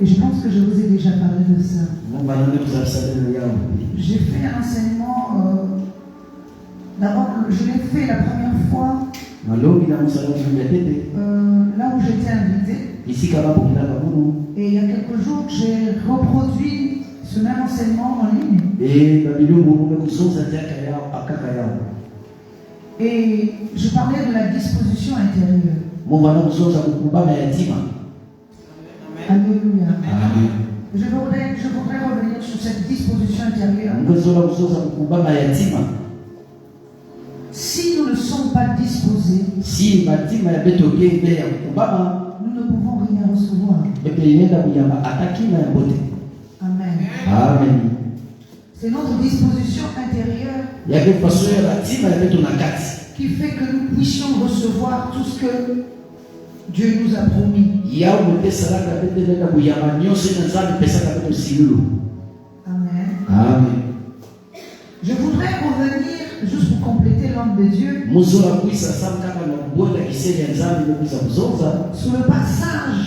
Et je pense que je vous ai déjà parlé de ça. J'ai fait un enseignement, d'abord je l'ai fait la première fois là où j'étais invité. Et il y a quelques jours, j'ai reproduit ce même enseignement en ligne. Et je parlais de la disposition intérieure. Alléluia. Je voudrais revenir sur cette disposition intérieure. Si nous ne sommes pas disposés, nous ne pouvons rien recevoir. Amen. Amen. C'est notre disposition intérieure qui fait que nous puissions recevoir tout ce que Dieu nous a promis. Amen. Amen. Je voudrais revenir, juste pour compléter l'homme de Dieu, sur le passage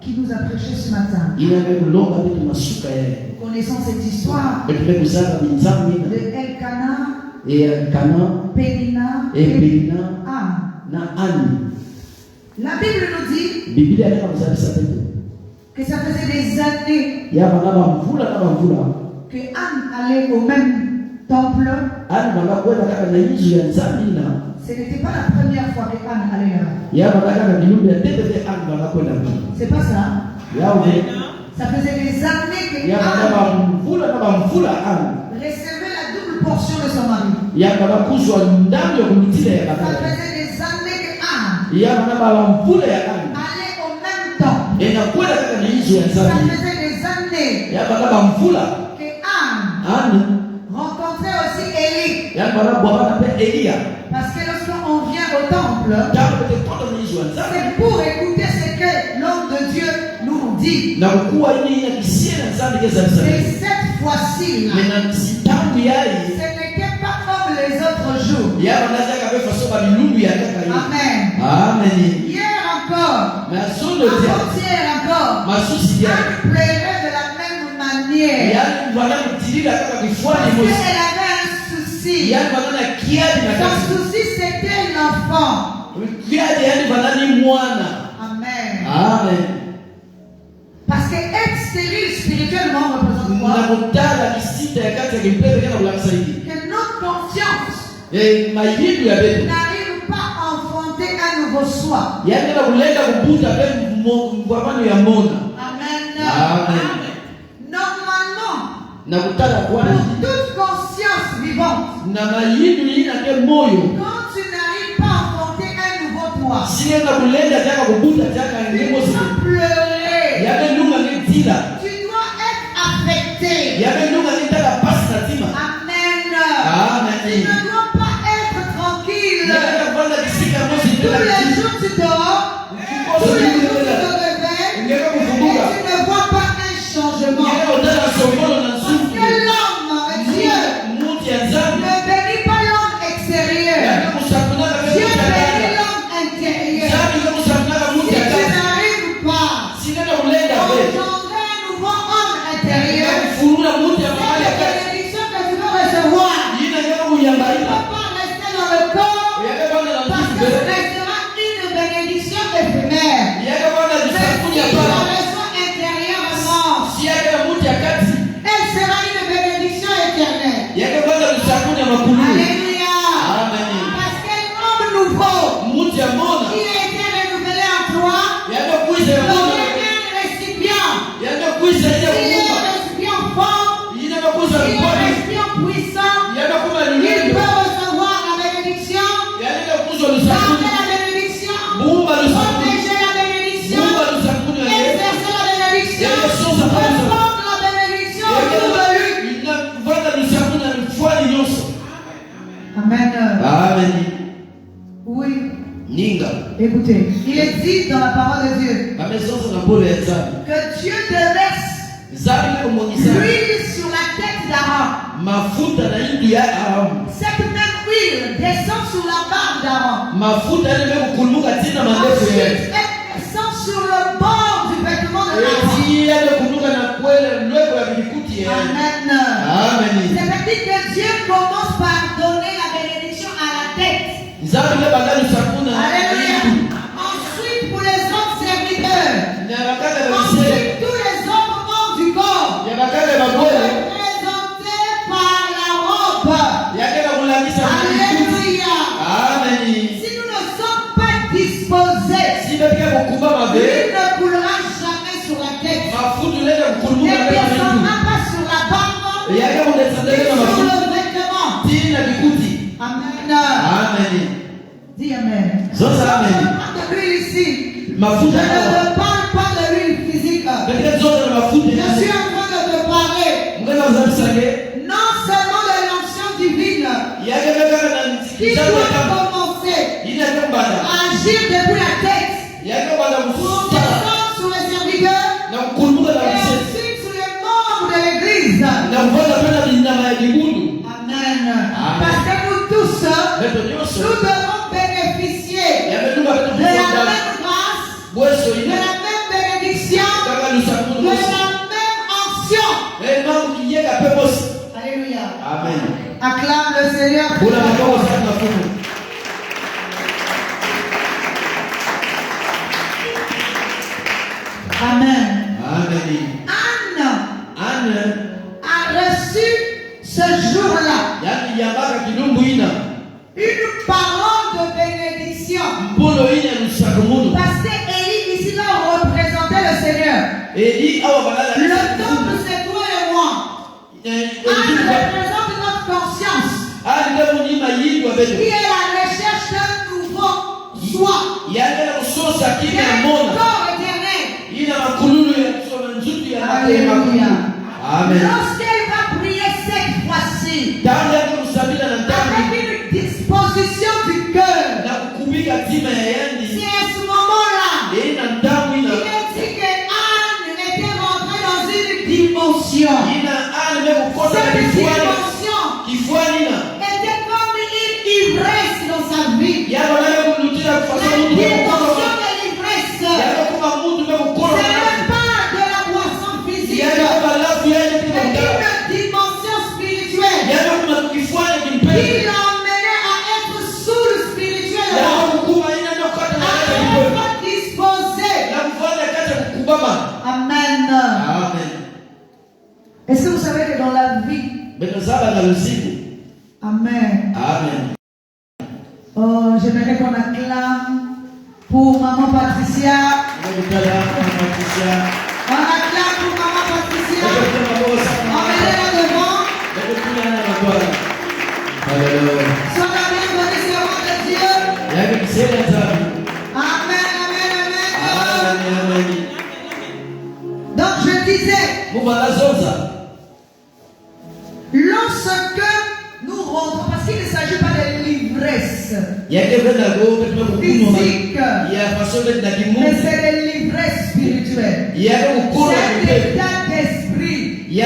qui nous a prêché ce matin. Connaissons cette histoire de Elkana, Pénina et Anne. La Bible nous dit que ça faisait des années que Anne allait au même temple. Ce n'était pas la première fois que Anne allait là-bas. C'est pas ça. Ça faisait des années que Anne recevait la double portion de son mari. Ça faisait des années que Anne allait au même temps. Ça faisait des années que Anne rencontrait aussi Élie. Parce que lorsqu'on vient au temple, c'est pour écouter ce que l'homme de Dieu nous dit. Et cette fois-ci, ce n'était pas comme les autres jours. Amen. Hier encore, avant-hier encore, Anne pleurait de la même manière. Parce qu'elle avait un souci. Son souci, c'était l'enfant. Amen. Parce que être stérile spirituellement représente quoi? Que notre conscience n'arrive pas à enfanter un nouveau soi. Amen. Normalement, pour toute conscience vivante, quand tu n'arrives pas à enfanter un nouveau toi, tu dois pleurer. Tu dois être affecté. Amen. Tu ne dois pas être tranquille. Tous les jours tu dors, tous les jours tu te réveilles, et tu ne vois pas un changement. Parce que l'homme, Dieu, ne bénit pas l'homme extérieur. Dieu bénit l'homme intérieur. Si tu n'arrives pas à engendrer un nouveau homme intérieur, la bénédiction que tu veux recevoir ne va pas rester dans le corps, parce que ce restera une bénédiction éphémère. Mais si tu la reçois intérieurement, elle sera une bénédiction éternelle. Alléluia. Parce qu'un homme nouveau qui a été renouvelé en toi, devient un récipient. Il est un récipient fort, il est un récipient puissant. Il peut recevoir la bénédiction, garder la bénédiction, protéger la bénédiction, exercer la bénédiction, répandre la bénédiction autour de lui. Amen. Oui. Écoutez, il est dit dans la parole de Dieu que Dieu déverse l'huile sur la tête d'Aaron. Cette même huile descend sur la barbe d'Aaron. Ensuite, elle descend sur le Amen. Amen. C'est-à-dire que Dieu commence par donner la bénédiction à la tête. Alléluia. Ensuite, pour les autres serviteurs. Ensuite, tous les autres membres du corps. Représentés par la robe. Alléluia. Amen. Si nous ne sommes pas disposés, il ne coulera jamais sur la tête. Il ne descendra pas sur la barbe, ni sur le vêtement. Amen. Amen. Dis Amen. Je ne parle pas de l'huile ici. Je ne parle pas de l'huile physique. Je suis en train de te parler non seulement de l'onction divine qui doit commencer à agir depuis la tête pour descendre sur les serviteurs et ensuite sur les membres de l'église. Amen. Parce que nous tous, nous devons bénéficier de la même grâce, de la même bénédiction, de la même onction. Alléluia. Amen. Acclame le Seigneur. Amen. Anne a reçu ce jour-là une parole de bénédiction. Parce que Élie ici va représenter le Seigneur. Le temple, c'est toi et moi. Anne représente notre conscience qui est la recherche d'un nouveau soi, d'un corps éternel. Alléluia. Lorsqu'elle va prier cette fois-ci avec une disposition du cœur, c'est à ce moment-là il est dit que Anne était rentrée dans une dimension. Cette dimension était comme une ivresse dans sa vie. La dimension de l'ivresse, ce n'est pas de la boisson physique, c'est une dimension spirituelle qui l'emmenait à être sous le spirituel, à être disposé. Amen. Est-ce que vous savez que dans la vie, Amen. Oh, j'aimerais qu'on acclame pour Maman Patricia. On acclame pour Maman Patricia. Emmenez-la devant. Sois la bienvenue sur le nom de Dieu. Amen, amen, amen. Donc je disais, lorsque nous rentrons, parce qu'il ne s'agit pas de l'ivresse physique, mais c'est de l'ivresse spirituelle. C'est l'état d'esprit. On est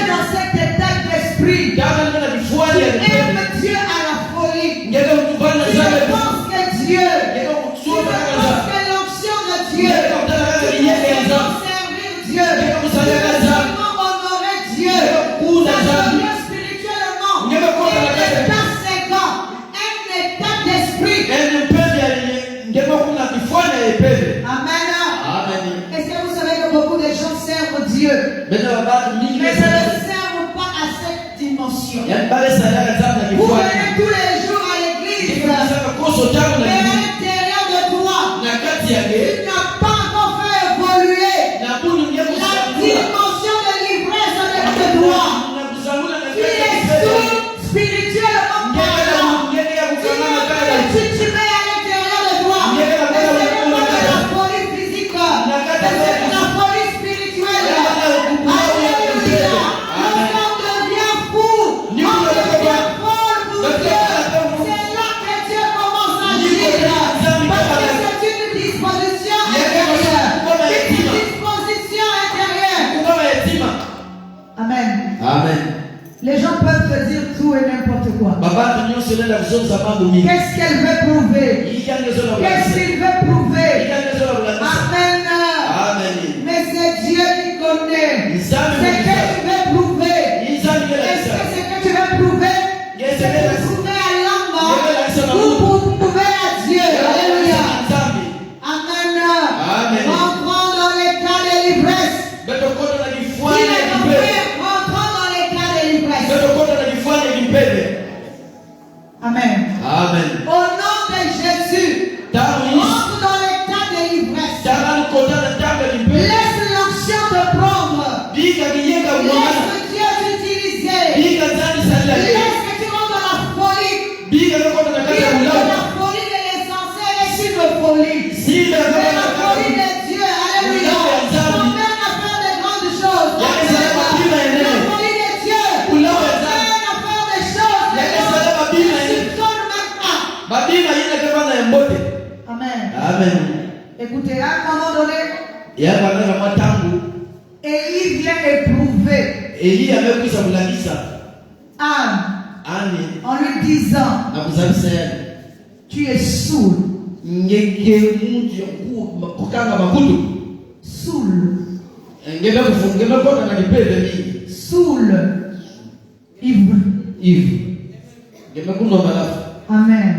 dans cet état d'esprit qui aime Dieu à la folie. Qui pense que Dieu, qui pense que l'onction de Dieu, qui veut servir Dieu, qui veut seulement honorer Dieu, spirituellement, un état séquent, un état d'esprit. Amen. Est-ce que vous savez que beaucoup de gens servent Dieu, mais ne servent pas à cette dimension? Vous venez tous les jours à l'église, mais à l'intérieur de toi, tu n'as pas encore fait évoluer la dimension de l'ivresse de toi. Tu es sous spirituellement parlant. Tu mets à l'intérieur de toi. Et ce n'est pas de la folie physique, mais c'est de la folie spirituelle. Alléluia. L'homme devient fou. On devient folle pour Dieu. C'est là que Dieu commence à agir. Parce que c'est une disposition intérieure. Une disposition intérieure. Amen. Les gens peuvent te dire tout et n'importe quoi. Qu'est-ce qu'elle veut prouver? Qu'est-ce qu'il veut prouver? Amen. Mais c'est Dieu qui connaît. C'est que tu un moment donné, ya bana kama tangu Élie vient éprouver Eli amekuza kulabisa Anne ani en lui disant, na kuzabisa yani tu es saoul. ngeke mtu kukanga makutu Saoul. ngebe kufungema kona na kipende mingi Saoul. Ivre. hivi ngebe kuno malafu. Amen.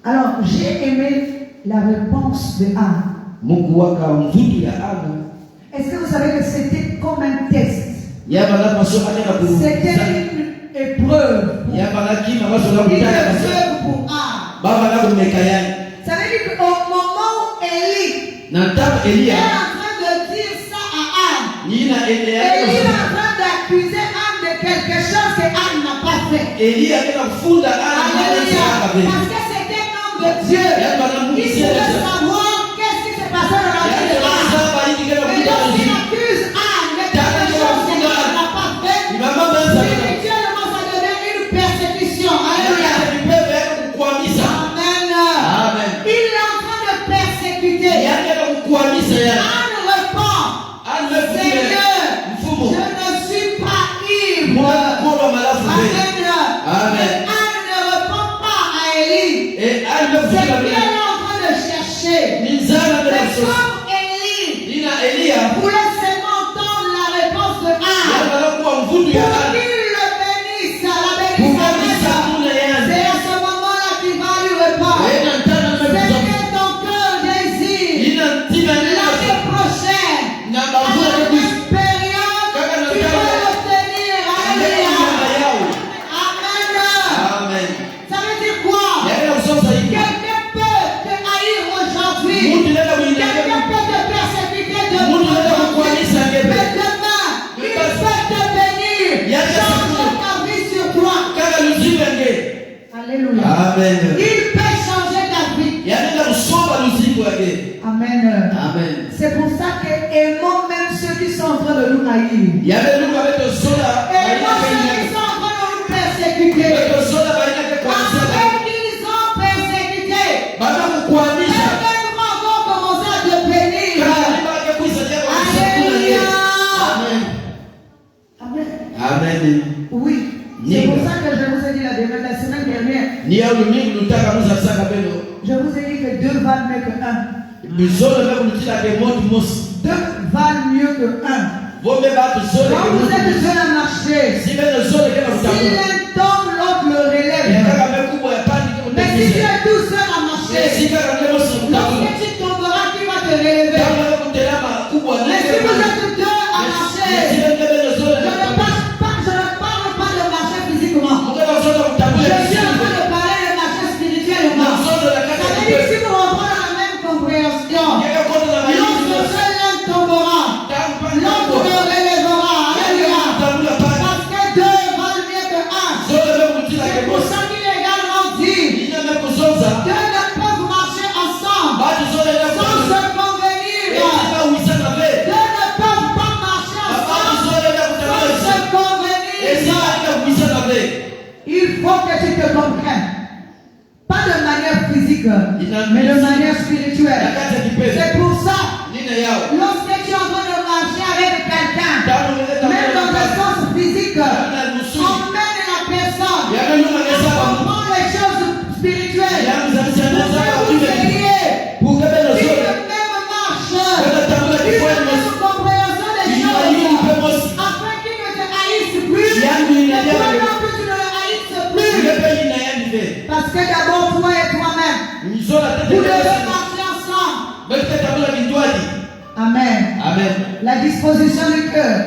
Alors, j'ai aimé la réponse de Anne. Mungu waka mvutu ya Anne. Est-ce que vous savez que c'était comme un test? Ya bana pasoma tena ku C'était une épreuve. ya bana kima baso la Une kutaka épreuve pour Anne. baba na kumekayani. Ça veut dire qu'au moment où Élie Na tabu est Elia en train de dire ça à Anne, nina Élie est en train d'accuser Anne de quelque chose que Anne n'a pas fait. Elia kena kufunda Anne Alléluia. na kabe. Parce que c'était un homme de Dieu. Ya bana Mungu Il voulait savoir qu'est-ce qui s'est passé dans la vie de Anne. Et lorsqu'il accuse Anne de quelque chose qu'elle n'a pas fait, spirituellement ça devient une persécution. Alléluia. Amen. Il est en train de persécuter. Anne répond, Seigneur, je ne suis pas ivre. Amen. Anne ne répond pas à Élie. C'est lui elle est en train de chercher. Mais comme Élie voulait seulement entendre la réponse de Anne pour qu'il le bénisse, la bénisse. C'est à ce moment-là qu'il va lui répondre. Seigneur, ton cœur désire l'année prochaine, à la même période, tu vas l'obtenir. Alléluia. Amen. Ça veut dire quoi? Quelqu'un peut te haïr aujourd'hui. Quelqu'un peut te persécuter demain. Mais demain, il peut te bénir. Changer ta vie sur toi. Alléluia. Amen. Il peut changer ta vie. Amen. Amen. C'est pour ça que aimons même ceux qui sont en train de nous haïr. Aimons ceux qui sont en train de nous persécuter. Après qu'ils ont persécuté, certains vont encore commencer à te bénir. Alléluia. Amen. Amen. Oui. C'est pour ça que je vous ai dit la semaine dernière. Je vous ai dit que 2 valent mieux que 1. 2 valent mieux que 1. Quand vous êtes seul à marcher, si l'un tombe, l'autre le relève. Mais si tu es tout seul à marcher, lorsque tu tomberas, qui va te relever? Mais si vous êtes 2 à marcher, je ne parle pas de marcher physiquement. Je suis en train de parler de marcher spirituellement. Ça veut dire que si nous reprenons la même compréhension, lorsque l'un tombera, l'autre le relèvera. Alléluia. Parce que 2 valent mieux que 1. C'est pour ça qu'il est également dit, 2 ne peuvent marcher ensemble sans se convenir. 2 ne peuvent pas marcher ensemble sans se convenir. Il faut que tu te comprennes. Pas de manière physique, mais de manière spirituelle. C'est pour ça, lorsque tu es en train de marcher avec quelqu'un, même dans le sens physique, emmène la personne à comprendre les choses spirituelles. Pour que vous ayez une même marche, une même compréhension des choses, afin qu'il ne te haïsse plus, et toi non plus tu ne le haïsses plus. Parce que d'abord toi et toi-même, vous devez marcher ensemble. Amen. Amen. La disposition du cœur.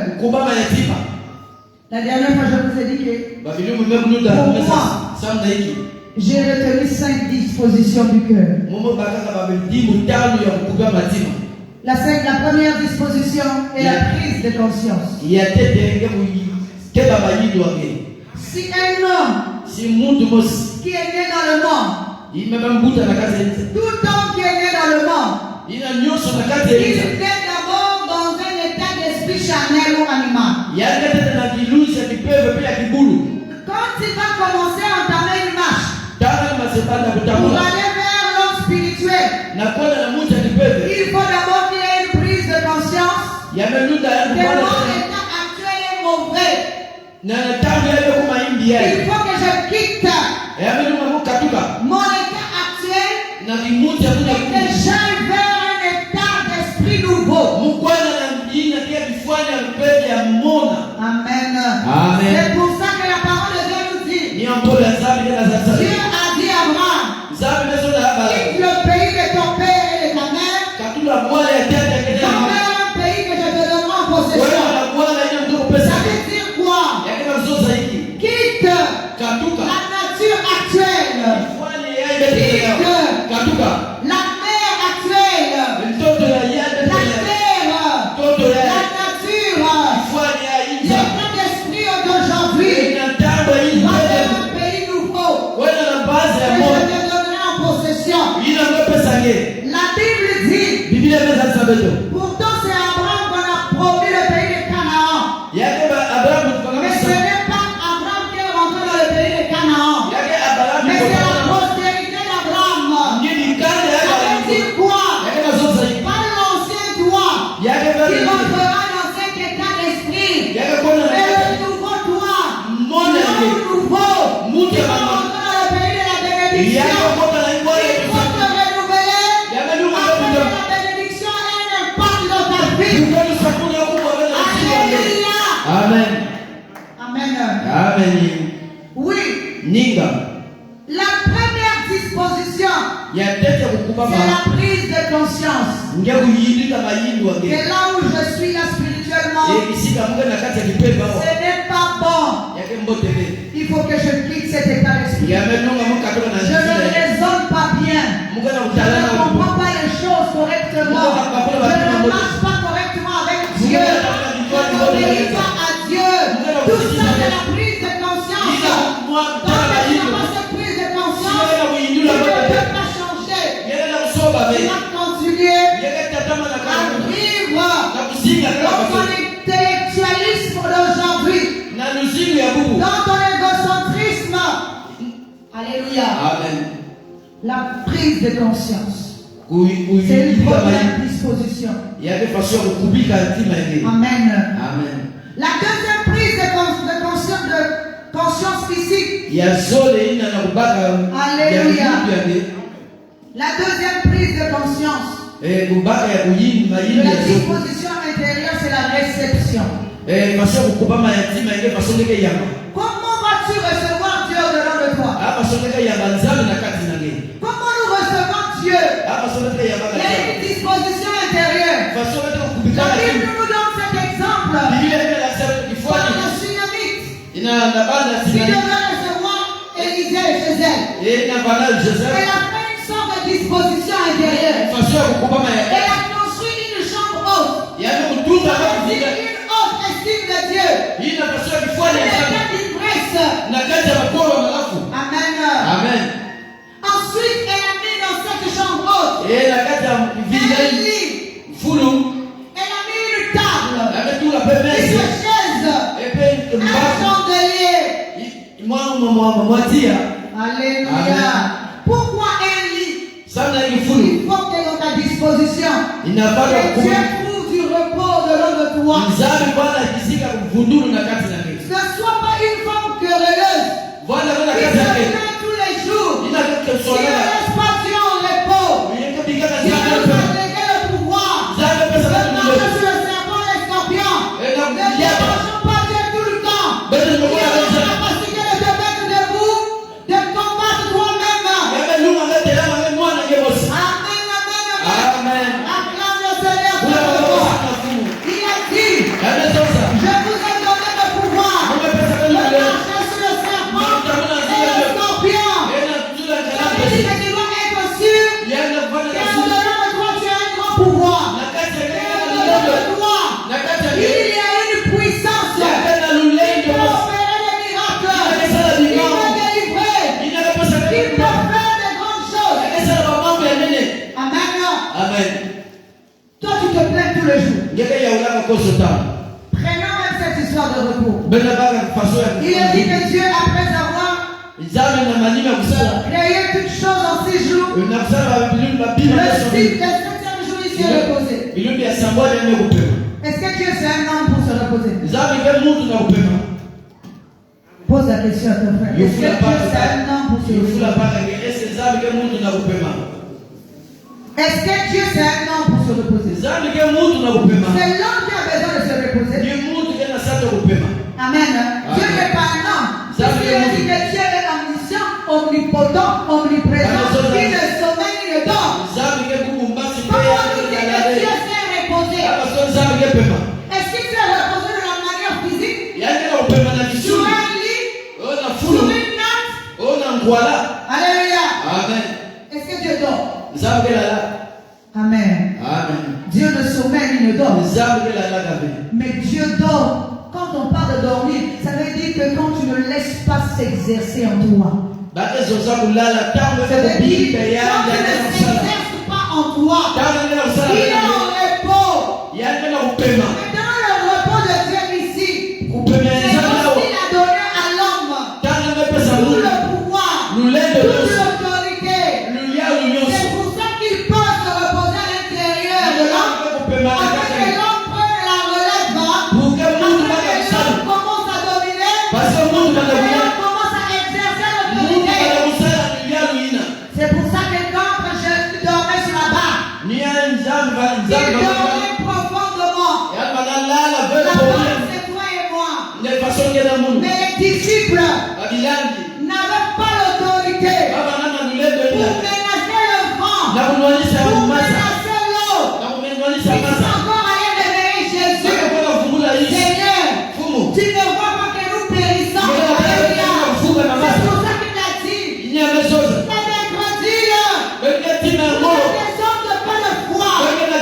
La dernière fois, je vous ai dit que j'ai retenu 5 dispositions du cœur. La première disposition est la prise de conscience. Si un homme qui est né dans le monde, tout homme qui est né dans le monde, il naît d'abord dans un état d'esprit charnel ou animal. Quand il va commencer à entamer une marche pour aller vers l'homme spirituel, il Il faut que je quitte mon état actuel et que j'aille vers un état d'esprit nouveau. Amen. C'est pour ça que la parole de Dieu nous dit. Dieu a dit à Abraham, quitte le pays de ton père et de ta mère, dans un pays que je te donnerai en possession. Ça veut dire quoi? Quitte la nature actuelle. Quitte la mer actuelle. La terre. La nature. L'état d'esprit d'aujourd'hui. Va vers un pays nouveau. Que je te donnerai en possession. La Bible dit, pourtant c'est Abraham qu'on a promis le pays de Canaan. Mais ce n'est pas Abraham qui est rentré dans le pays de Canaan. Mais c'est la postérité d'Abraham. Ça veut dire quoi? Pas l'ancien toi qui rentrera dans cet état d'esprit. Mais le nouveau toi, l'homme nouveau qui va rentrer dans le pays de la bénédiction. Il faut te renouveler afin que la bénédiction ait un impact dans ta vie. Alléluia. Amen. Amen. Oui. La première disposition, c'est la prise de conscience. Et là où je suis là spirituellement, ce n'est pas bon. Il faut que je quitte cet état d'esprit. Je ne raisonne pas bien. Je ne comprends pas les choses correctement. Je ne marche pas correctement avec Dieu. Je n'obéis pas à Dieu. Tout ça, c'est la prise de conscience. Tant que tu n'as pas cette prise de conscience, tu ne peux pas changer. Tu vas continuer à vivre dans ton intellectualisme d'aujourd'hui, dans ton égocentrisme. Alléluia. La prise de conscience, c'est une première disposition. Amen. La deuxième prise de conscience physique. Alléluia. La deuxième prise de conscience de la disposition intérieure, c'est la réception. Comment vas-tu recevoir Dieu au-dedans de toi? Comment nous recevons Dieu? Il y a une disposition intérieure. La Bible nous donne cet exemple. Par la Sunamite qui devait recevoir Élisée chez elle. Elle a fait une sorte de disposition intérieure. Elle a construit une chambre haute. Ça veut dire une haute estime de Dieu. Amen. Ensuite, elle a mis dans cette chambre haute un lit. Elle a mis une table, une chaise, un chandelier. Alléluia. Pourquoi un lit? Il faut que dans ta disposition, que Dieu trouve du repos de l'eau de toi. Ne sois pas une femme querelleuse qui se plaint tous les jours, qui ne laisse pas Dieu en repos, qui veut déléguer le pouvoir, de marcher sur le serpent et les scorpions. Ne dérangeons pas Dieu tout le temps. Il a la capacité de te mettre debout, de combattre toi-même. Amen. Acclame le Seigneur pour le roi. Il a dit, je vous ai donné le pouvoir de marcher sur le serpent et le scorpion. Ça veut dire que tu dois être sûr qu'au-delà de toi, tu as un grand pouvoir. Au-delà de toi, il y a une puissance qui peut opérer des miracles, qui peut délivrer, qui peut faire de grandes choses. Amen. Toi, tu te plains tous les jours. Prenons même cette histoire de repos. Il est dit que Dieu, après avoir créé toutes choses en 6 jours, le 7e jour, il s'est reposé. Est-ce que Dieu c'est un homme pour se reposer? Pose la question à ton frère. Est-ce que Dieu c'est un homme pour se reposer? Est-ce que Dieu c'est un homme pour se reposer? C'est l'homme qui a besoin de se reposer. Amen. Dieu n'est pas un homme. Parce qu'il a dit que Dieu est omniscient, omnipotent, omniprésent. Il ne sommeille ni ne dort. Comment nous dit que Dieu s'est reposé? Est-ce qu'il s'est reposé de la manière physique? Sur un lit? Sur une natte? Alléluia. Amen. Est-ce que Dieu dort? Amen. Amen. Dieu ne sommeille ni ne dort. Mais Mais Dieu dort. Quand on parle de dormir, ça veut dire que quand tu ne laisses pas s'exercer en toi. Ça veut dire quand tu ne s'exerce pas en toi. Il est en repos. Mais dans le repos de Dieu ici, c'est comme s'il a donné à l'homme tout le pouvoir, toute l'autorité. C'est pour ça qu'il peut se reposer à l'intérieur de l'homme. Afin que l'homme prenne la relève, afin que l'homme commence à dominer, afin que l'homme commence à exercer l'autorité. C'est pour ça que quand je dormais sur la barre, il dormait profondément. La barre, c'est toi et moi. Mais les disciples n'avaient pas l'autorité pour ménager le vent, pour menacer l'eau. Ils sont encore allés réveiller Jésus. Seigneur, tu ne vois pas que nous périssons. Alléluia. C'est pour ça qu'il a dit, les mercredis, ne descendent pas de foi. Parce que le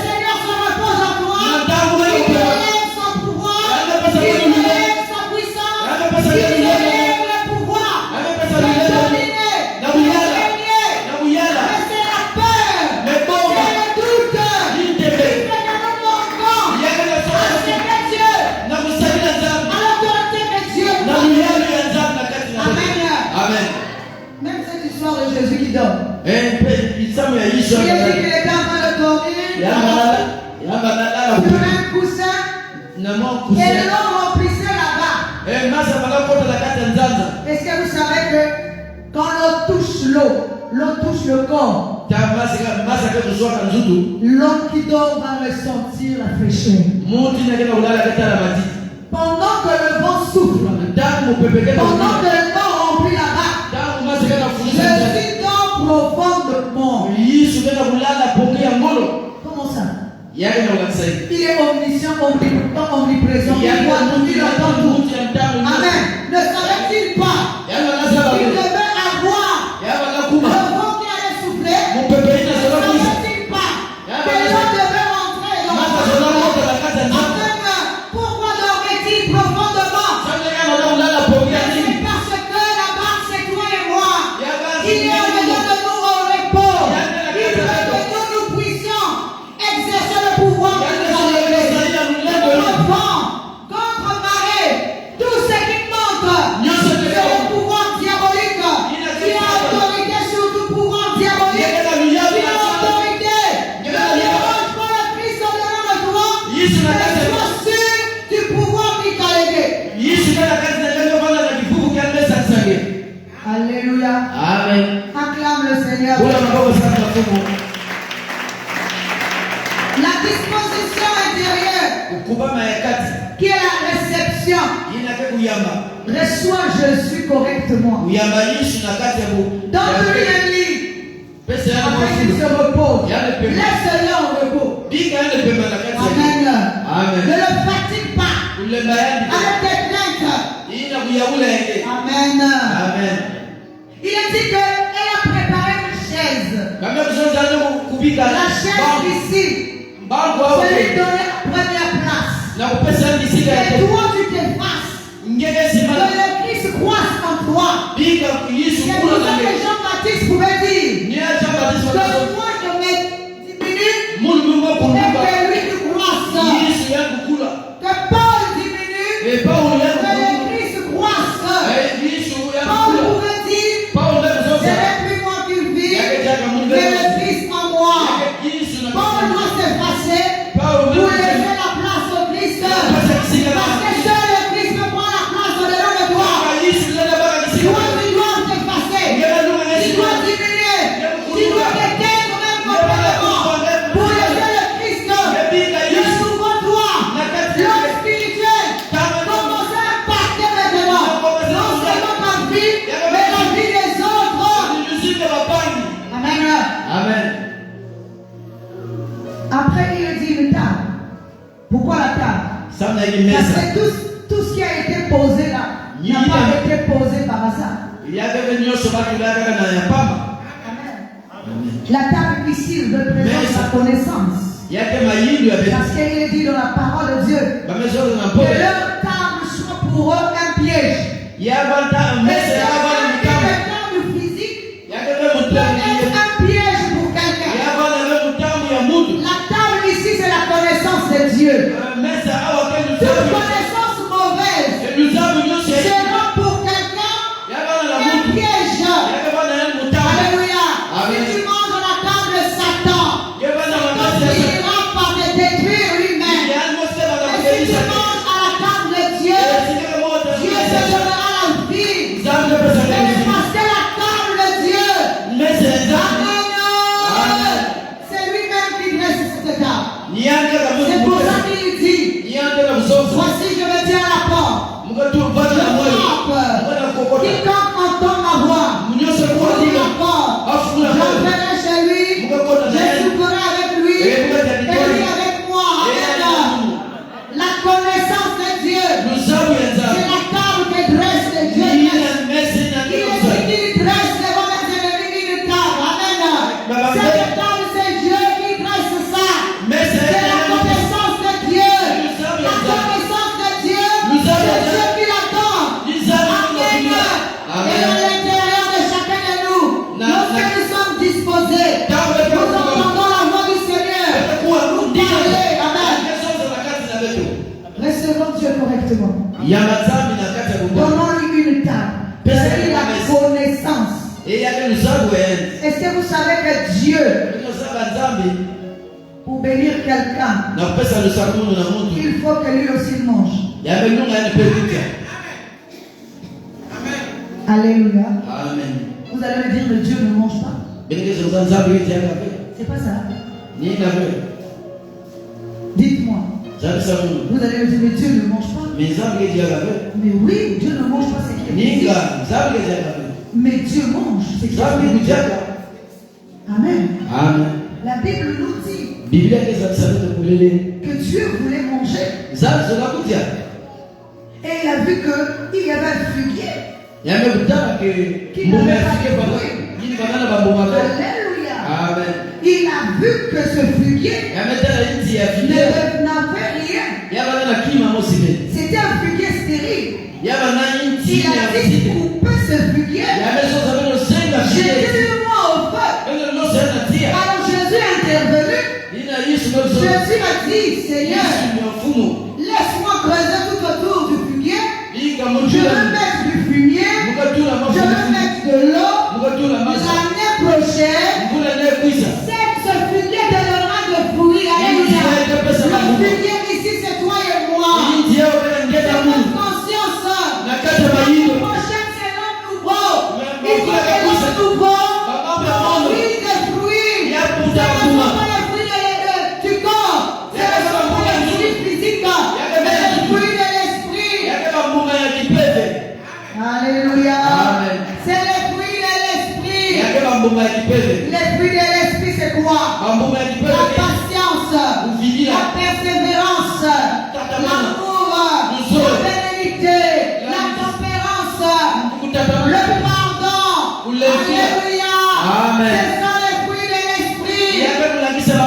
Seigneur se repose en toi. Il élève son pouvoir. Il élève sa puissance. Il élève le pouvoir de dominer, de régner. Mais c'est la peur, c'est le doute qui fait que nous manquons à ce que Dieu, à l'autorité de Dieu. Amen. Même cette histoire de Jésus qui dort. Il a dit qu'il était en train de dormir sur un coussin et l'eau remplissait là-bas. Est-ce que vous savez que quand l'eau touche l'eau touche le corps, l'homme qui dort va ressentir la fraîcheur. Pendant que le vent souffle, pendant que le vent remplit là-bas, Jésus dort profondément. Comment ça? Il est omniscient, omnipotent, omniprésent. Il voit tout, il entend tout. Amen. Ne savait-il pas qu'il devait avoir le vent qui allait souffler? Ne savait-il pas que l'eau devait rentrer dans la pourquoi dormait-il profondément? C'est parce que la barque, c'est toi et moi. Il est au milieu de nous au repos. Il veut que nous puissions exercer le pouvoir que nous avons levé. Contre vent, contre marée, tout ce qui manque, c'est le pouvoir diabolique. Tu as autorité sur tout pouvoir diabolique. Tu as autorité. Ne dérange pas le Christ au-dedans de toi. Mais sois sûr du pouvoir qui t'a légué. Alléluia. Amen. Acclame le Seigneur. La disposition intérieure, qui est la réception, reçoit Jésus correctement. Donne-lui un lit afin qu'il se repose. Laisse-le en repos. Amen. Ne le fatigue pas avec tes plaintes. Amen. Il a dit qu'elle a préparé une chaise. La chaise ici, c'est lui donner la première place. Et toi, tu t'effaces. Que le Christ croisse en toi. C'est pour ça que Jean-Baptiste pouvait dire que moi je me diminue et que lui tu croisse. Que Paul diminue et que le Christ croisse. Paul pouvait dire ce n'est plus moi qui vis, mais le Christ en moi. Paul doit s'effacer pour laisser la place au Christ. Parce que seul le Christ peut prendre la place au-dedans de toi. Après, il dit une table. Pourquoi la table? Parce que tout ce qui a été posé là n'a pas été posé par hasard. La table ici représente la connaissance. Parce qu'il est dit dans la parole de Dieu que leur table soit pour eux un piège. Mais la table physique peut être un piège pour quelqu'un. La table ici, c'est la connaissance de Dieu. Toute connaissance mauvaise sera pour quelqu'un un piège. Alléluia. Si tu manges à la table de Satan, Satan finira par te détruire lui-même. Et si tu manges à la table de Dieu, Dieu te donnera la vie. Et parce que la table de Dieu, Amen, c'est lui-même qui dresse cette table. C'est pour ça qu'il dit, voici je me tiens à la porte. Je frappe. Quiconque entend ma voix, ouvre la porte. J'entrerai chez lui, je souperai avec lui, et lui avec moi. Amen. La connaissance de Dieu, c'est la table que dresse Dieu. Il est dit qu'il dresse devant les ennemis une table. Amen. Cette table, c'est Dieu qui dresse ça. C'est la connaissance de Dieu. La connaissance de Dieu, c'est Dieu qui la donne. Amen. Et à l'intérieur de chacun de nous, lorsque nous sommes disposés, nous entendons la voix du Seigneur nous parler. Amen. Recevons Dieu correctement. Donnons-lui une table. C'est la connaissance. Est-ce que vous savez que Dieu, pour bénir quelqu'un, il faut que lui aussi mange? Alléluia. Amen. Vous allez me dire que Dieu ne mange pas. C'est pas ça. Dites-moi. Vous allez me dire que Dieu ne mange pas. Mais oui, Dieu ne mange pas ce qui est dit. Mais Dieu mange ce qui est dit. Amen. La Bible nous dit que Dieu voulait manger. Et il a vu qu'il y avait un figuier qui n'avait pas de fruits. Alléluia. Il a vu que ce figuier n'avait rien. C'était un figuier stérile. Il a dit couper ce figuier, jetez-le-moi au feu. Alors Jésus est intervenu. Jésus a dit, Seigneur, laisse-moi creuser tout autour du figuier. Je vais mettre du fumier. Je vais mettre de l'eau. L'année prochaine, ce figuier donnera de fruits. Alléluia. Le figuier ici, c'est toi et moi. C'est notre conscience. L'année prochaine, c'est l'homme nouveau. Il faut que l'homme nouveau produise des fruits. Ce ne sont pas les fruits du corps. Ce ne sont pas les fruits physiques. Mais les fruits de l'esprit. Alléluia. C'est les fruits de l'esprit. Les fruits de l'esprit, c'est quoi? La patience, la persévérance, l'amour, la bénédiction, la tempérance, le pardon. Alléluia. C'est ça les fruits de l'esprit. Dieu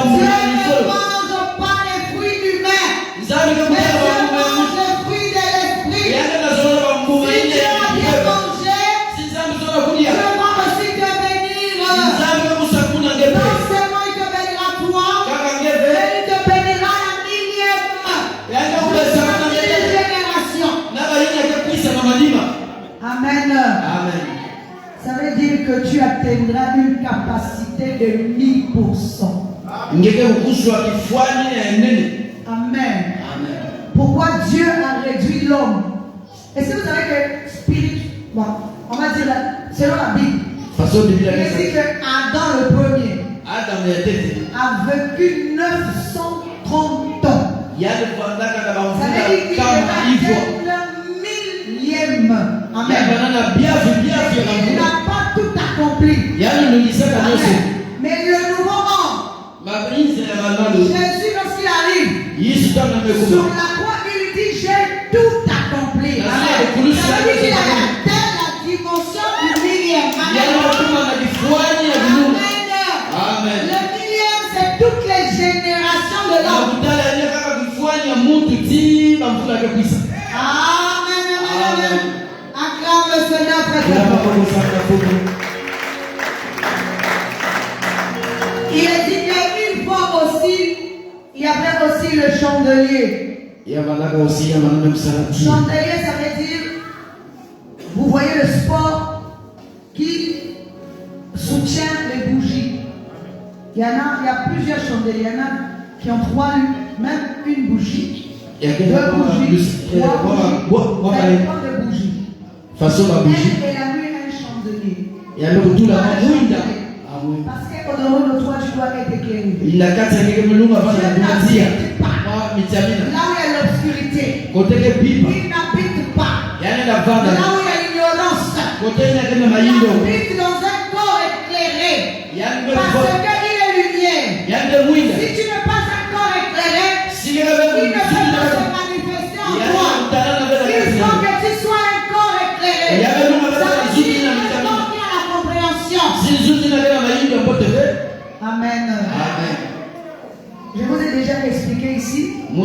ne mange pas les fruits humains, mais Dieu mange les fruits de l'esprit. Si Dieu a bien mangé, Dieu va aussi te bénir. Non seulement il te bénira toi, mais il te bénira la millième génération. Amen. Ça veut dire que tu atteindras une capacité de 1000%. Amen. Pourquoi Dieu a réduit l'homme? Est-ce que vous savez que on va dire selon la Bible, il dit que Adam le premier a vécu 930 ans. Ça veut dire qu'il va être le millième. Amen. Il n'a pas tout accompli. Amen. Mais le nouveau homme, Jésus, lorsqu'il arrive sur la croix, il dit j'ai tout accompli. Amen. Ça veut dire qu'il a atteint la dimension du millième. Amen. Amen. Le millième, c'est toutes les générations de l'homme. Amen. Amen. Acclame le Seigneur très fort. Il est dit qu'une fois aussi, il y avait aussi le chandelier. Chandelier, ça veut dire, vous voyez le sport qui soutient les bougies. Il y a plusieurs chandeliers. Il y en a qui ont 3 lunes, même une bougie. 2 bougies, 3 bougies. Ça dépend des bougies. Et la nuit, un chandelier. Parce qu'au dehors de toi, tu dois être éclairé. Là où il y a l'obscurité, il n'habite pas. Là où il y a l'ignorance, il habite dans un corps éclairé. Parce qu'il est lumière. Si tu n'es pas un corps éclairé, il ne peut pas se manifester en toi. Il faut que tu sois un corps éclairé. Ça veut dire un corps qui a la compréhension. Amen. Je vous ai déjà expliqué ici que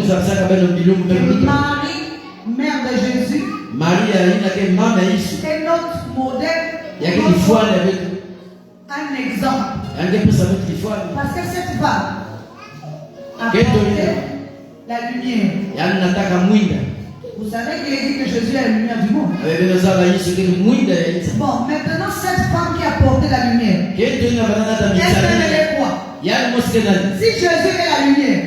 Marie, mère de Jésus, est notre modèle, un exemple. Parce que cette femme a apporté la lumière. Vous savez qu'il est dit que Jésus est la lumière du monde. Bon, maintenant cette femme qui a apporté la lumière, elle est quoi? Si Jésus est la lumière,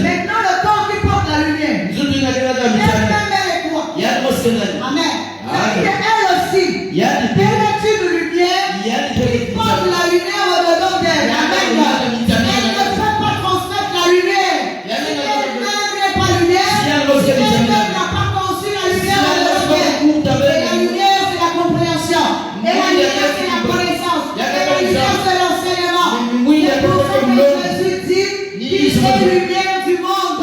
maintenant le corps qui porte la lumière, elle est quoi? Amen. Elle aussi, elle est une lumière qui porte la lumière au-dedans d'elle. Amen. Elle ne peut pas transmettre la lumière. Si elle-même n'est pas lumière, si elle-même n'a pas conçu la lumière au-dedans d'elle. Et la lumière, c'est la compréhension. Et la lumière, c'est la connaissance. Et la lumière, c'est l'enseignement. C'est pour ça que Jésus dit qu'il est lumière du monde.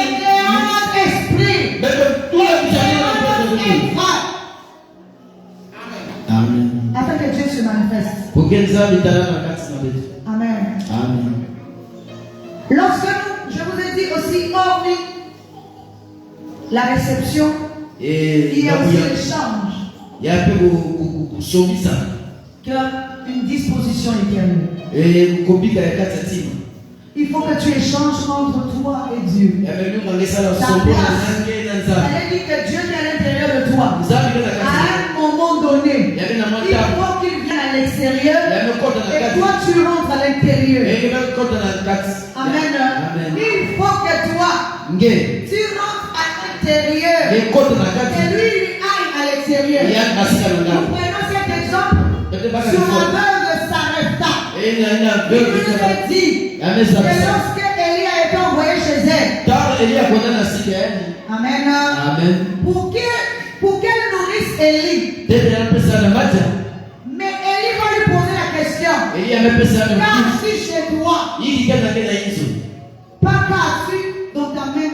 Éclairant notre esprit. Afin que Dieu se manifeste. Amen. Lorsque je vous ai dit aussi, hormis la réception, il y a aussi l'échange. Une disposition éternelle. Il faut que tu échanges entre toi et Dieu. Ta place. Elle dit que Dieu est à l'intérieur de toi. À un moment donné, il faut qu'il vienne à l'extérieur et toi tu rentres à l'intérieur. Amen. Il faut que toi tu rentres à l'intérieur et lui aille à l'extérieur. Nous prenons cet exemple sur la veuve de Sarepta. Il nous a dit que lorsque Élie a été envoyé chez elle, amen, pour qu'elle nourrisse Élie. Mais Élie va lui poser la question. Qu'as-tu chez toi? Pas qu'as-tu dans ta main.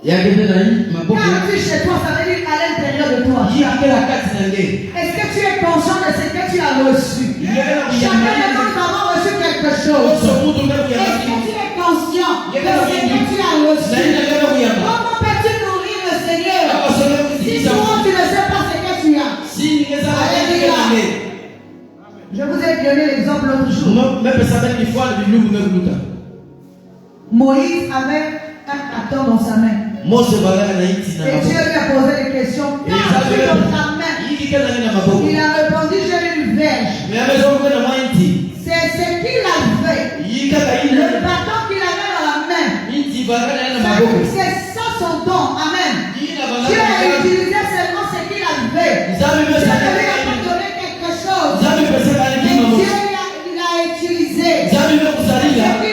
Qu'as-tu chez toi? Ça veut dire à l'intérieur de toi. Est-ce que tu es conscient de ce que tu as reçu? Chacun de nous avons reçu quelque chose. Est-ce que tu es conscient de ce que tu as reçu? Comment peux-tu nourrir le Seigneur si toi tu ne sais pas ce que tu as? Alléluia. Je vous ai donné l'exemple l'autre jour. Moïse avait un bâton dans sa main. Et Dieu lui a posé des questions. Qu'as-tu dans ta main? Il a répondu, j'ai une verge. C'est ce qu'il avait. Le bâton qu'il avait dans la main. C'est ça son don. Amen. Dieu a utilisé seulement ce qu'il avait. Dieu ne lui a pas donné quelque chose. Mais Dieu l'a utilisé. Ce qu'il avait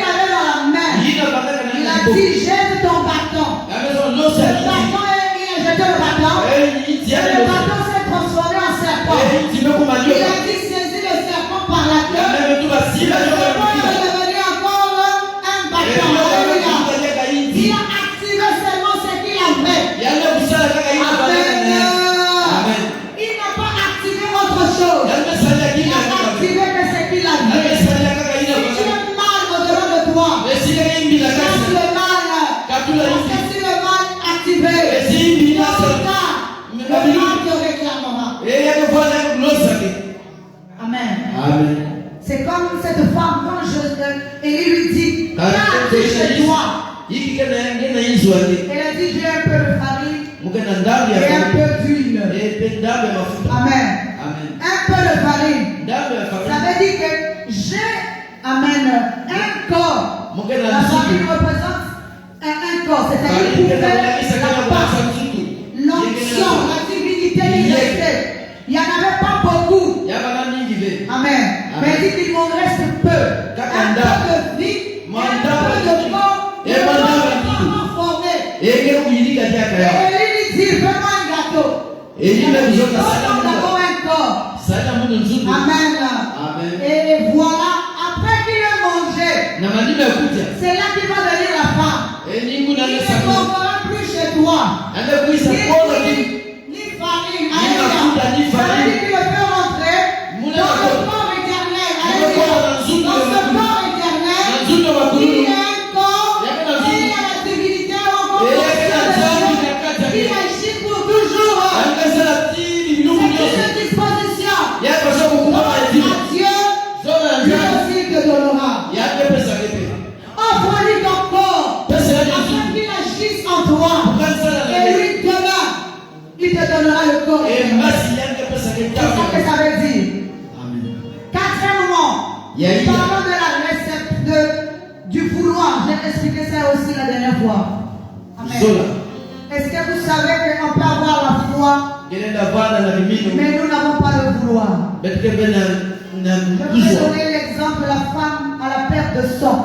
dans la main. Il a dit, jette ton bâton. Le bâton, il a jeté le bâton. Et le bâton s'est transformé en serpent. Il a dit, saisis le serpent par la queue. Le serpent est devenu encore toi. Chasse le mal. Parce que si le mal est activé, le mal te réclamera. Amen. C'est comme cette femme, quand Élie lui dit, qu'as-tu chez toi? Elle a dit, j'ai un peu de farine et un peu d'huile. Amen. Un peu de farine. Ça veut dire que j'ai, amen, un corps. La farine représente un corps, c'est-à-dire pour faire la part, l'onction, la divinité du restait. Il n'y en avait pas beaucoup. Amen. Mais il dit qu'il m'en reste peu. Un peu de vie, un peu de corps, et le corps formé. Et il lui dit, fais-moi un gâteau. Nous avons un corps. Amen. Et voilà, après qu'il a mangé, c'est là qu'il va venir la femme. Il ne comprendra plus chez toi. Ni farine. Ça veut dire qu'il peut rentrer dans le corps éternel. Dans ce corps éternel, il y a un corps, il y a la divinité encore. Il agit pour toujours. C'est une disposition. Dieu aussi te donnera. Offre-lui ton corps afin qu'il agisse en toi. Et lui demain, il te donnera le corps. C'est ça que ça veut dire. Quatrièmement, parlons de la recette du vouloir. J'ai expliqué ça aussi la dernière fois. Amen. Est-ce que vous savez qu'on peut avoir la foi, mais nous n'avons pas le vouloir? Je vais donner l'exemple de la femme à la perte de sang.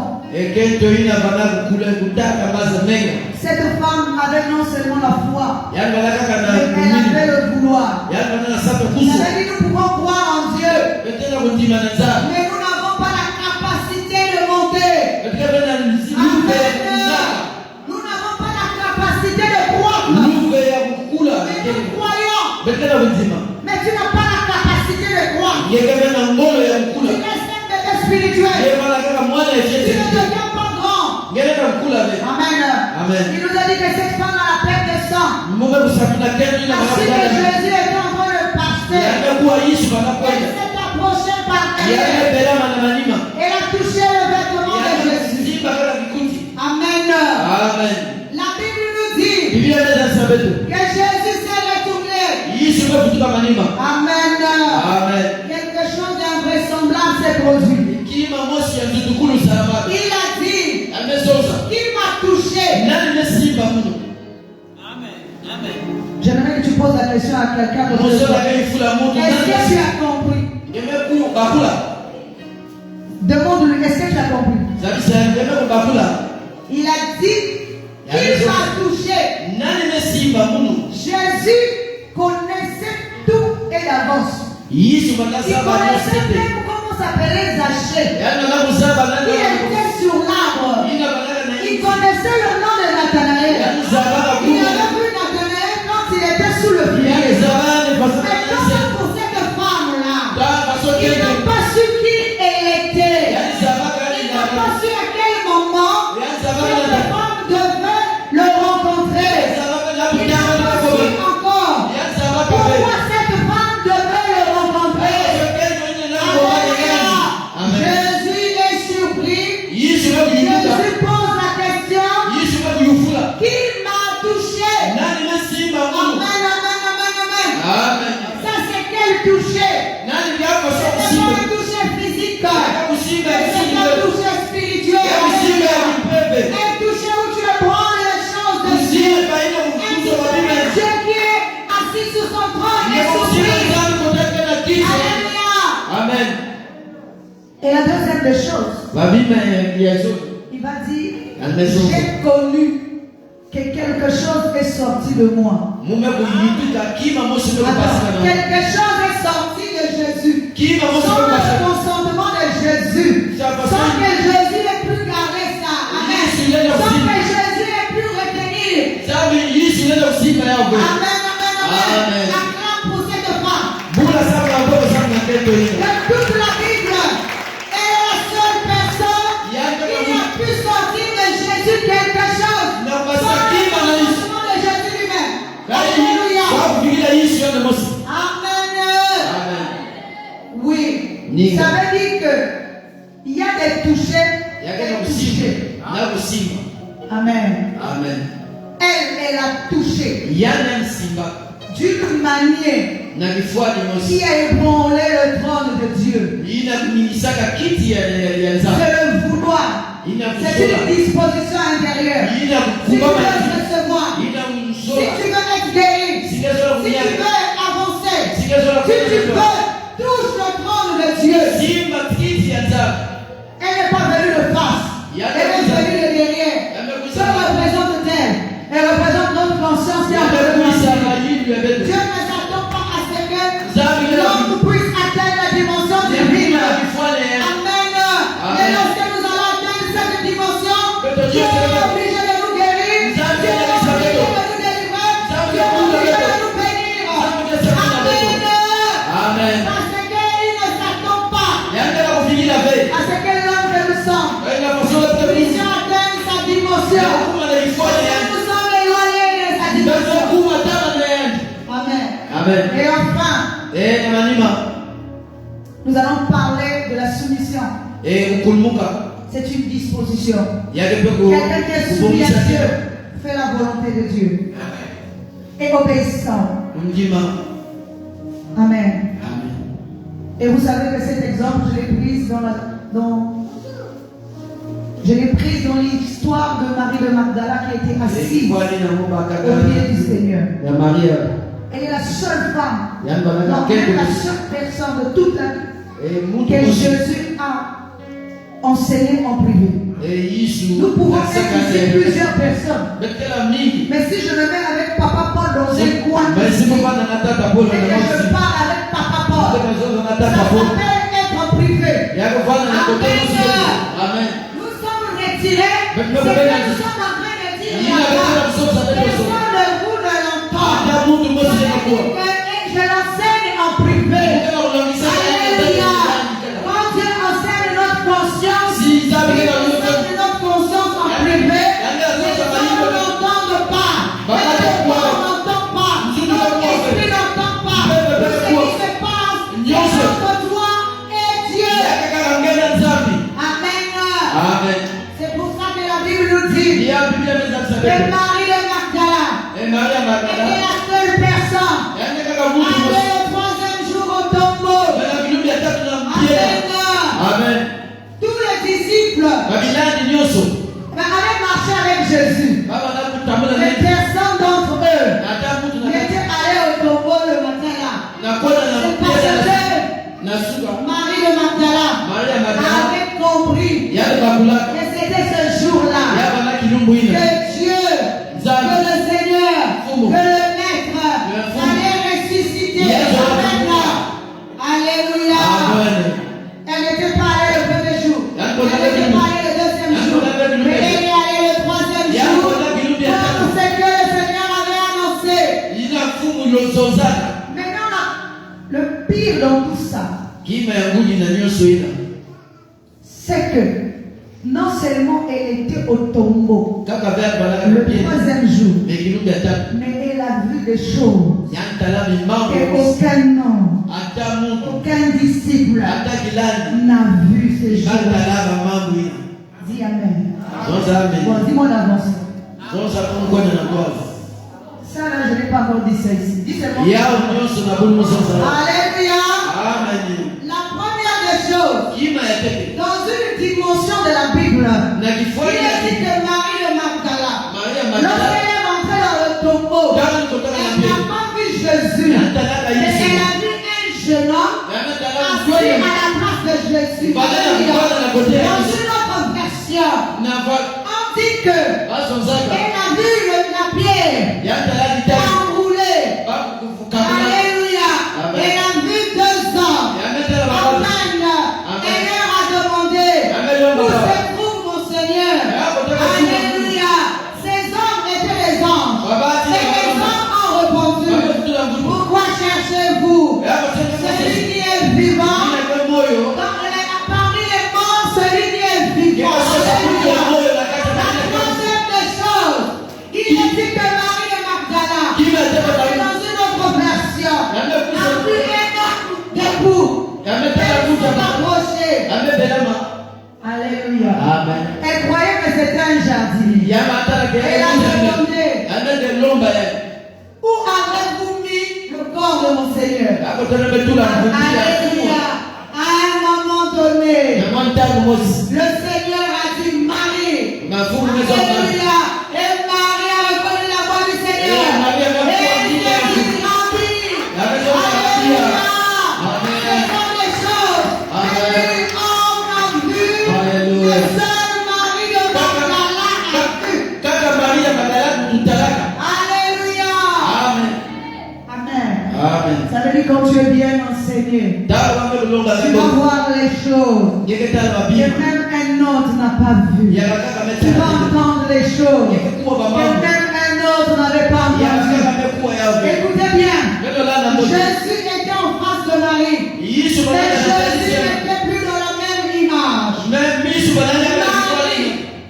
Cette femme avait non seulement la foi, mais elle avait le vouloir. Ça veut dire que nous pouvons croire en Dieu, mais nous n'avons pas la capacité de monter. Nous n'avons pas la capacité de croire. Mais nous croyons. Mais tu n'as pas la capacité de croire. Tu es un bébé spirituel. Tu ne deviens pas grand. Amen. Il nous a dit que cette femme a la perte de sang. Parce que Jésus est en train de passer. Elle s'est approchée par elle. Elle a touché le vêtement de Jésus. Amen. La Bible nous dit que Jésus s'est retourné. Amen. Quelque chose d'invraisemblable s'est produit. Il a dit qu'il m'a touché. J'aimerais que tu poses la question à quelqu'un de toi. Est-ce que tu as compris? Demande-lui, est-ce que tu as compris? Il a dit qu'il m'a touché. Jésus connaissait tout et d'avance. Il connaissait même comment s'appelait Zachée. Il était sur l'arbre. Il connaissait le nom de Nathanaël. Il avait vu Nathanaël quand il était sous le pied. Mais pour cette femme-là, il n'a pas su qui elle était. Il n'a pas su à quel moment cette femme devait le rencontrer. Il n'a pas su encore pourquoi cette femme devait le rencontrer. Jésus est surpris. Jésus pose la question. Qui m'a touché? Amen. Ça c'est quel touché? C'est pas un touché physique. C'est un touché spirituel. Un touché où tu prends les choses de Dieu. Un touché de Dieu qui est assis sur son trône et surpris. Alléluia. Et la deuxième des choses, il va dire, j'ai connu que quelque chose est sorti de moi. Quelque chose est sorti de Jésus. Sans le consentement de Jésus. Sans que Jésus ait pu garder ça. Amen. Sans que Jésus ait pu retenir. Amen. Acclame pour cette femme. De toute la Bible, elle est la seule personne qui a pu Ninga. Ça veut dire que il y a des touchés. Yake na kusimba na kusimba. Amen. Amen. Elle a touché Yana msimba d'une manière na kifuani qui mosi. a ébranlé le trône de Dieu. Ina kuningisaka kiti ya nzambe. C'est le vouloir. Ina C'est kusola. une disposition intérieure. Ina Si tu veux kukubama. recevoir, Ina si kusola. tu veux être guéri, Singezola si tu kunyaka. veux avancer, Singezola si tu kunyaka. veux, touche le trône de Dieu. Simba kiti ya nzambe. Elle n'est pas venue de face. Elle est venue de derrière. Que représente-t-elle? Elle représente notre conscience qui a Dieu ne s'attend pas à ce que l'homme puisse atteindre la dimension divine. Amen. Mais lorsque nous allons atteindre cette dimension, Dieu est obligé de nous guérir. Dieu est obligé de nous délivrer. Dieu est obligé de nous bénir. Amen. Parce qu'il ne s'attend pas à ce que l'homme fait le sang. Puisse atteindre sa dimension. Nous sommes éloignés de sa dimension. Amen. Amen. Et enfin, nous allons parler de la soumission. C'est une disposition. Quelqu'un qui est soumis à Dieu fait la volonté de Dieu. Et obéissant. Amen. Et vous savez que cet exemple, je l'ai pris dans l'histoire de Marie de Magdala qui était assise au pied du Seigneur. Elle est la seule femme, donc même la seule personne de toute la vie que Jésus a enseigné en privé. Nous pouvons être ici plusieurs personnes. Mais si je me mets avec Papa Paul dans un coin et que je parle avec Papa Paul, ça s'appelle être privé. Amen. Nous sommes retirés. C'est que nous sommes en train de dire là-bas. Personne de vous ne l'entend. Je l'enseigne en privé. Alléluia. Quand Dieu enseigne notre conscience, il enseigne notre conscience en privé. Les gens ne l'entendent pas. Les gens n'entendent pas. Notre esprit n'entend pas. Tout ce qui se passe entre toi et Dieu. Amen. C'est pour ça que la Bible nous dit que Marie de Magdala était la seule personne allée le troisième jour au tombeau. Amen. Tous les disciples allaient marcher avec Jésus. Mais personne d'entre eux n'était allé au tombeau le matin là. C'est parce que Marie de Magdala avait compris que c'était ce jour-là que Dieu, que le Seigneur, que le Maître allait ressusciter. Alléluia. Elle n'était pas allée le premier jour. Elle n'était pas allée le deuxième jour. Mais elle est allée le troisième jour. Comme ce que le Seigneur avait annoncé. Maintenant, le pire dans tout ça, c'est que non seulement elle était au tombeau le troisième jour, mais elle a vu des choses que aucun homme, aucun disciple n'a vu ces choses. Dis Amen. Bon, dis-moi d'avance. Ça là, je n'ai pas encore dit ça ici. Dis seulement. Alléluia. La première des choses, dans une dimension de la Bible, il est dit que Marie de Magdala, lorsqu'elle est rentrée dans le tombeau, elle n'a pas vu Jésus, mais elle a vu un jeune homme assis à la place de Jésus. Dans une autre version, on dit que elle a vu la pierre enroulée. Alléluia. Elle a vu deux hommes. Elle leur a demandé où se trouve mon Seigneur. Alléluia. Ces hommes étaient les anges. Et les hommes ont répondu. Pourquoi cherchez-vous celui qui est vivant? Parmi les morts, celui qui est vivant. Alléluia. La troisième des choses, c'était un jardinier. Et il a demandé, où avez-vous mis le corps de mon Seigneur? Alléluia. À un moment donné, le Seigneur a dit Marie. Alléluia. Et Marie a reconnu la voix du Seigneur. Et il a dit grandis. Alléluia. Ce sont des choses que l'homme a vues. Que seule Marie de Magdala a vu. Alléluia. Amen. Ça veut dire quand tu es bien enseigné, tu vas voir les choses que même un autre n'a pas vu. Tu vas entendre les choses que même un autre n'avait pas entendu. Écoutez bien, Jésus était en face de Marie. Mais Jésus n'était plus dans la même image.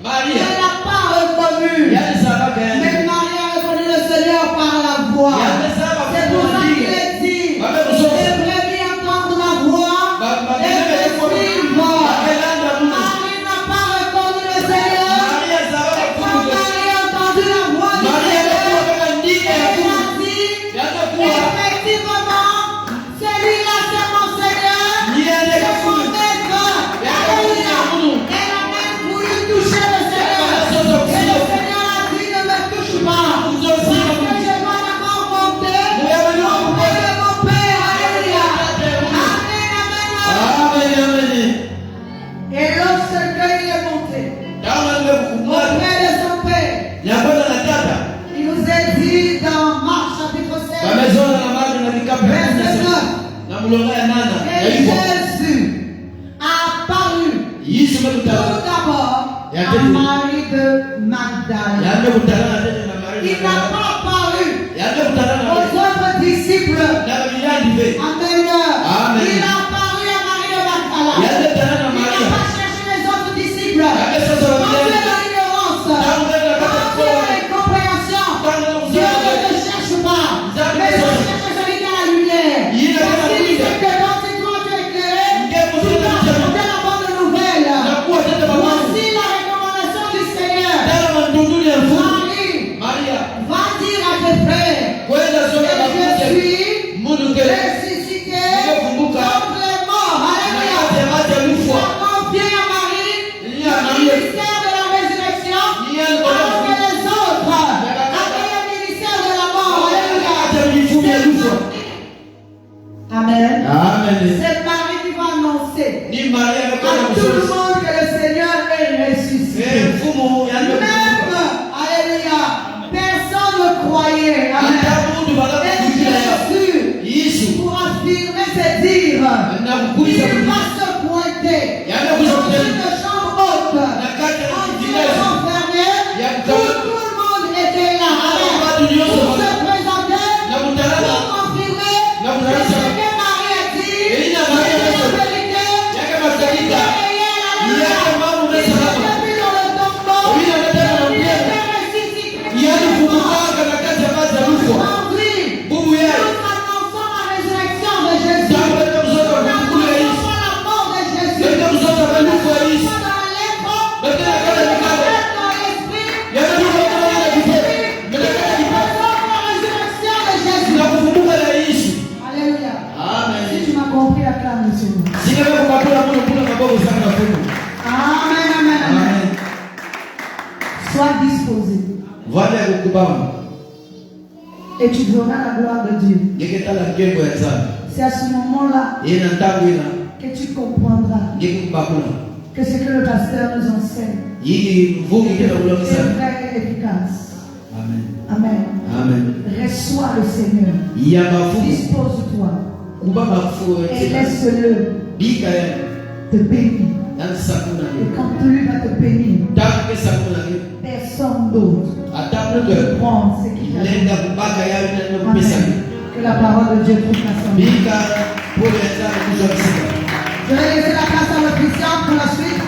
Marie, elle n'a pas reconnu. Mais Marie a reconnu le Seigneur par la voix. C'est pour ça qu'il est dit, les brebis entendent ma voix, les brebis voient. Marie n'a pas reconnu le Seigneur. Et quand Marie a entendu la voix du Seigneur, elle a dit, effectivement, celui-là c'est mon Seigneur, c'est mon maître. Alléluia. Elle a même voulu toucher le Seigneur. Et le Seigneur a dit, ne me touche pas. Parce que je dois d'abord monter auprès de mon Père. Alléluia. Amen. Et lorsque il est monté auprès de son Père, il nous est dit dans Marc chapitre 7, verset 9, et Jésus a apparu tout d'abord à Marie de Magdala. Il n'a pas apparu aux autres disciples. Amen. Il a apparu à Marie de Magdala. Il n'a pas cherché les autres disciples. Quand tu es dans l'ignorance, quand tu es dans l'incompréhension, Dieu ne te cherche pas. Mais Dieu cherche celui qui a la lumière. Parce qu'il dit que quand tu es éclairé, tu dois apporter la bonne nouvelle. Voici la recommandation du Seigneur. Marie, va dire à tes frères que je suis ressuscité d'entre les morts. Alléluia. Ça convient à Marie, le ministère de la résurrection, alors que les autres avaient le ministère de la mort. Alléluia. Amen. C'est Marie qui va annoncer à tout le monde que le Seigneur est ressuscité. Même, alléluia, personne ne croyait. Amen. Et Jésus, pour affirmer ses dires, il va se pointer dans une chambre haute, en disant fermé, tout le monde était là. Pour se présenter, pour confirmer ce que Marie a dit, c'est la vérité, c'est réel. Alléluia. Il n'était plus dans le tombeau, il était ressuscité. Aujourd'hui, nous annonçons la résurrection de Jésus. Nous annonçons la mort de Jésus. Nous annonçons dans la lettre, dans l'esprit, nous annonçons la résurrection de Jésus. Alléluia. Si tu m'as compris, acclame le Seigneur. Amen. Sois disposé. Et tu verras la gloire de Dieu. C'est à ce moment-là que tu comprendras que ce que le pasteur nous enseigne est vrai et efficace. Amen. Reçois le Seigneur. Dispose-toi. Et laisse-le te bénir. Et quand lui va te bénir, personne d'autre ne prend ce qu'il a dit. Amen. Que la parole de Dieu trouve la vie. Je vais laisser la place à notre Christian pour la suite.